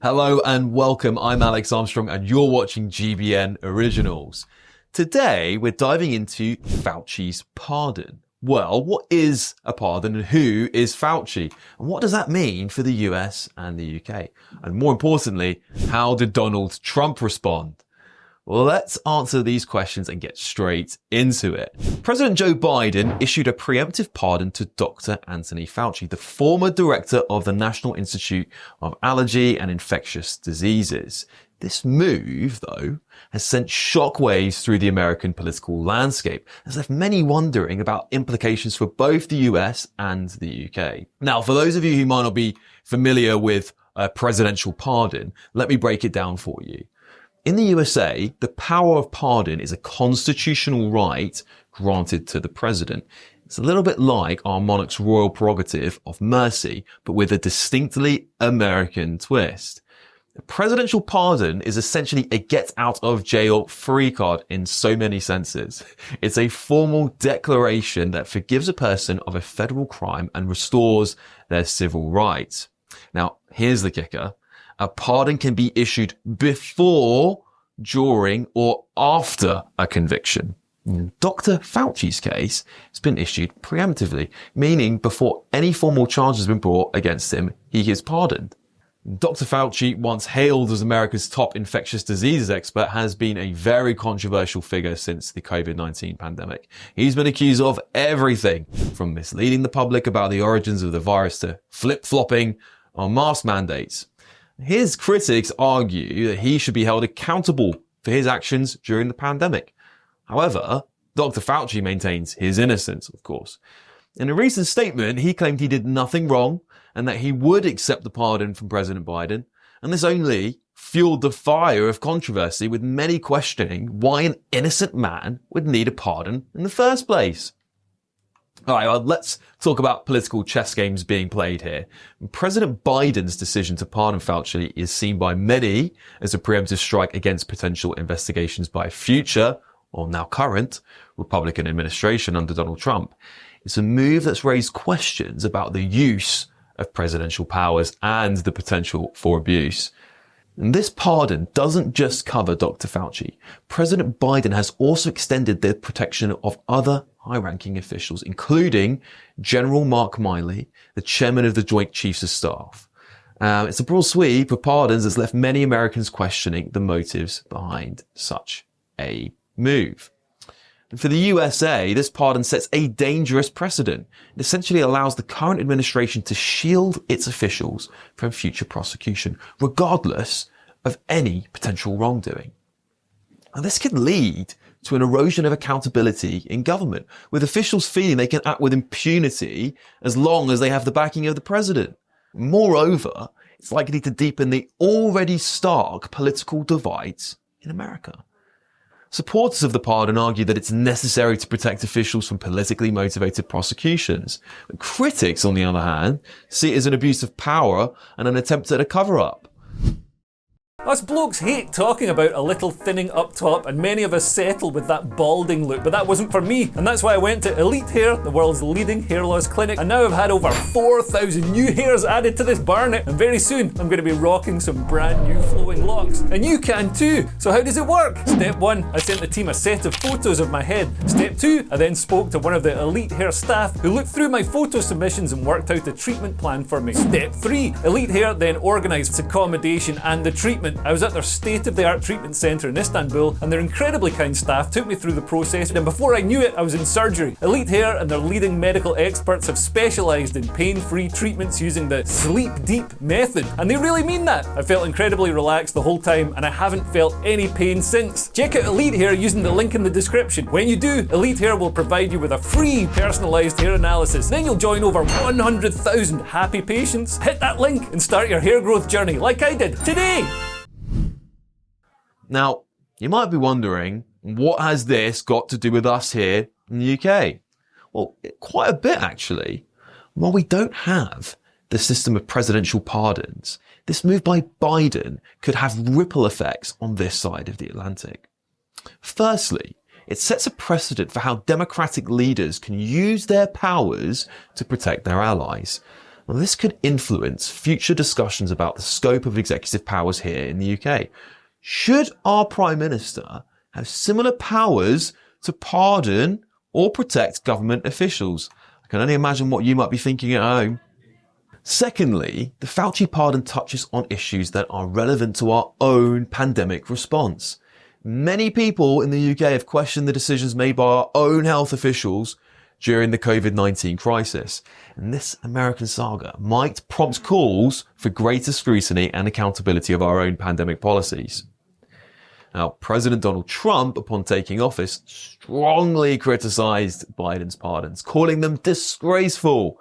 Hello and welcome. I'm Alex Armstrong and you're watching GBN Originals. Today we're diving into Fauci's pardon. Well, what is a pardon and who is Fauci? And what does that mean for the US and the UK? And more importantly, how did Donald Trump respond? Well, let's answer these questions and get straight into it. President Joe Biden issued a preemptive pardon to Dr. Anthony Fauci, the former director of the National Institute of Allergy and Infectious Diseases. This move, though, has sent shockwaves through the American political landscape, has left many wondering about implications for both the US and the UK. Now, for those of you who might not be familiar with a presidential pardon, let me break it down for you. In the USA, the power of pardon is a constitutional right granted to the president. It's a little bit like our monarch's royal prerogative of mercy, but with a distinctly American twist. A presidential pardon is essentially a get-out-of-jail-free card in so many senses. It's a formal declaration that forgives a person of a federal crime and restores their civil rights. Now, here's the kicker. A pardon can be issued before, during, or after a conviction. In Dr. Fauci's case, it's been issued preemptively, meaning before any formal charge has been brought against him, he is pardoned. Dr. Fauci, once hailed as America's top infectious diseases expert, has been a very controversial figure since the COVID-19 pandemic. He's been accused of everything, from misleading the public about the origins of the virus to flip-flopping on mask mandates. His critics argue that he should be held accountable for his actions during the pandemic. However, Dr. Fauci maintains his innocence, of course. In a recent statement, he claimed he did nothing wrong and that he would accept the pardon from President Biden. And this only fueled the fire of controversy, with many questioning why an innocent man would need a pardon in the first place. All right, well, let's talk about political chess games being played here. President Biden's decision to pardon Fauci is seen by many as a preemptive strike against potential investigations by future, or now current, Republican administration under Donald Trump. It's a move that's raised questions about the use of presidential powers and the potential for abuse. And this pardon doesn't just cover Dr. Fauci. President Biden has also extended the protection of other high-ranking officials, including General Mark Milley, the chairman of the Joint Chiefs of Staff. It's a broad sweep of pardons that's left many Americans questioning the motives behind such a move. And for the USA, this pardon sets a dangerous precedent. It essentially allows the current administration to shield its officials from future prosecution, regardless of any potential wrongdoing. And this could lead to an erosion of accountability in government, with officials feeling they can act with impunity as long as they have the backing of the president. Moreover, it's likely to deepen the already stark political divides in America. Supporters of the pardon argue that it's necessary to protect officials from politically motivated prosecutions. But critics, on the other hand, see it as an abuse of power and an attempt at a cover-up. Us blokes hate talking about a little thinning up top, and many of us settle with that balding look, but that wasn't for me, and that's why I went to Elite Hair, the world's leading hair loss clinic, and now I've had over 4,000 new hairs added to this barnet, and very soon I'm going to be rocking some brand new flowing locks. And you can too! So how does it work? Step 1, I sent the team a set of photos of my head. Step 2, I then spoke to one of the Elite Hair staff who looked through my photo submissions and worked out a treatment plan for me. Step 3, Elite Hair then organised accommodation and the treatment. I was at their state-of-the-art treatment centre in Istanbul, and their incredibly kind staff took me through the process, and before I knew it, I was in surgery. Elite Hair and their leading medical experts have specialised in pain-free treatments using the sleep deep method, and they really mean that. I felt incredibly relaxed the whole time, and I haven't felt any pain since. Check out Elite Hair using the link in the description. When you do, Elite Hair will provide you with a free personalised hair analysis. Then you'll join over 100,000 happy patients. Hit that link and start your hair growth journey like I did today. Now, you might be wondering, what has this got to do with us here in the UK? Well, quite a bit actually. While we don't have the system of presidential pardons, this move by Biden could have ripple effects on this side of the Atlantic. Firstly, it sets a precedent for how democratic leaders can use their powers to protect their allies. Well, this could influence future discussions about the scope of executive powers here in the UK. Should our Prime Minister have similar powers to pardon or protect government officials? I can only imagine what you might be thinking at home. Secondly, the Fauci pardon touches on issues that are relevant to our own pandemic response. Many people in the UK have questioned the decisions made by our own health officials during the COVID-19 crisis. And this American saga might prompt calls for greater scrutiny and accountability of our own pandemic policies. Now, President Donald Trump, upon taking office, strongly criticized Biden's pardons, calling them disgraceful.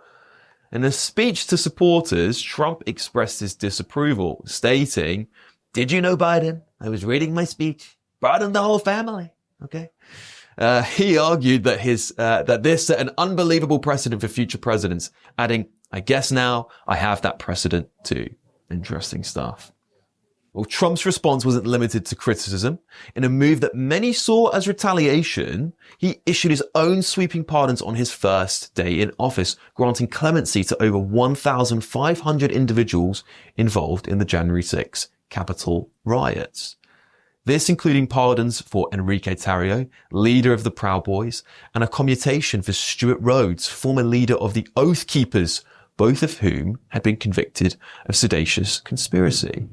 In a speech to supporters, Trump expressed his disapproval, stating, "Did you know, Biden? I was reading my speech. Pardon the whole family." Okay. He argued that that this set an unbelievable precedent for future presidents, adding, "I guess now I have that precedent too." Interesting stuff. Well, Trump's response wasn't limited to criticism. In a move that many saw as retaliation, he issued his own sweeping pardons on his first day in office, granting clemency to over 1,500 individuals involved in the January 6 Capitol riots. This including pardons for Enrique Tarrio, leader of the Proud Boys, and a commutation for Stuart Rhodes, former leader of the Oath Keepers, both of whom had been convicted of seditious conspiracy.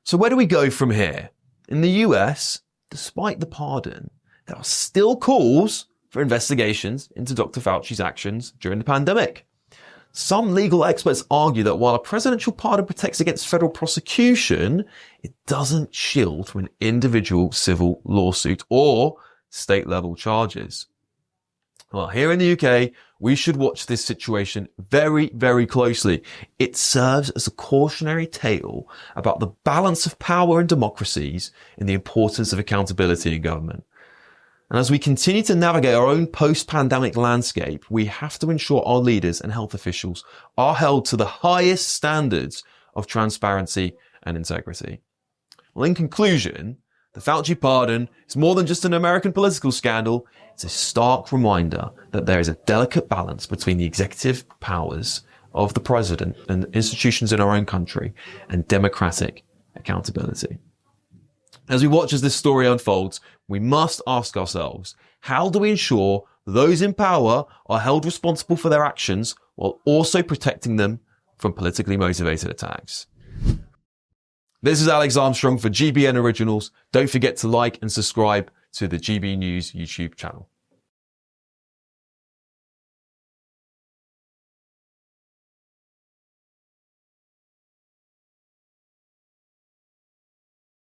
So where do we go from here? In the US, despite the pardon, there are still calls for investigations into Dr. Fauci's actions during the pandemic. Some legal experts argue that while a presidential pardon protects against federal prosecution, it doesn't shield from an individual civil lawsuit or state-level charges. Well, here in the UK, we should watch this situation very, very closely. It serves as a cautionary tale about the balance of power in democracies and the importance of accountability in government. And as we continue to navigate our own post-pandemic landscape, we have to ensure our leaders and health officials are held to the highest standards of transparency and integrity. Well, in conclusion, the Fauci pardon is more than just an American political scandal. It's a stark reminder that there is a delicate balance between the executive powers of the president and institutions in our own country and democratic accountability. As we watch as this story unfolds, we must ask ourselves, how do we ensure those in power are held responsible for their actions while also protecting them from politically motivated attacks? This is Alex Armstrong for GBN Originals. Don't forget to like and subscribe to the GB News YouTube channel.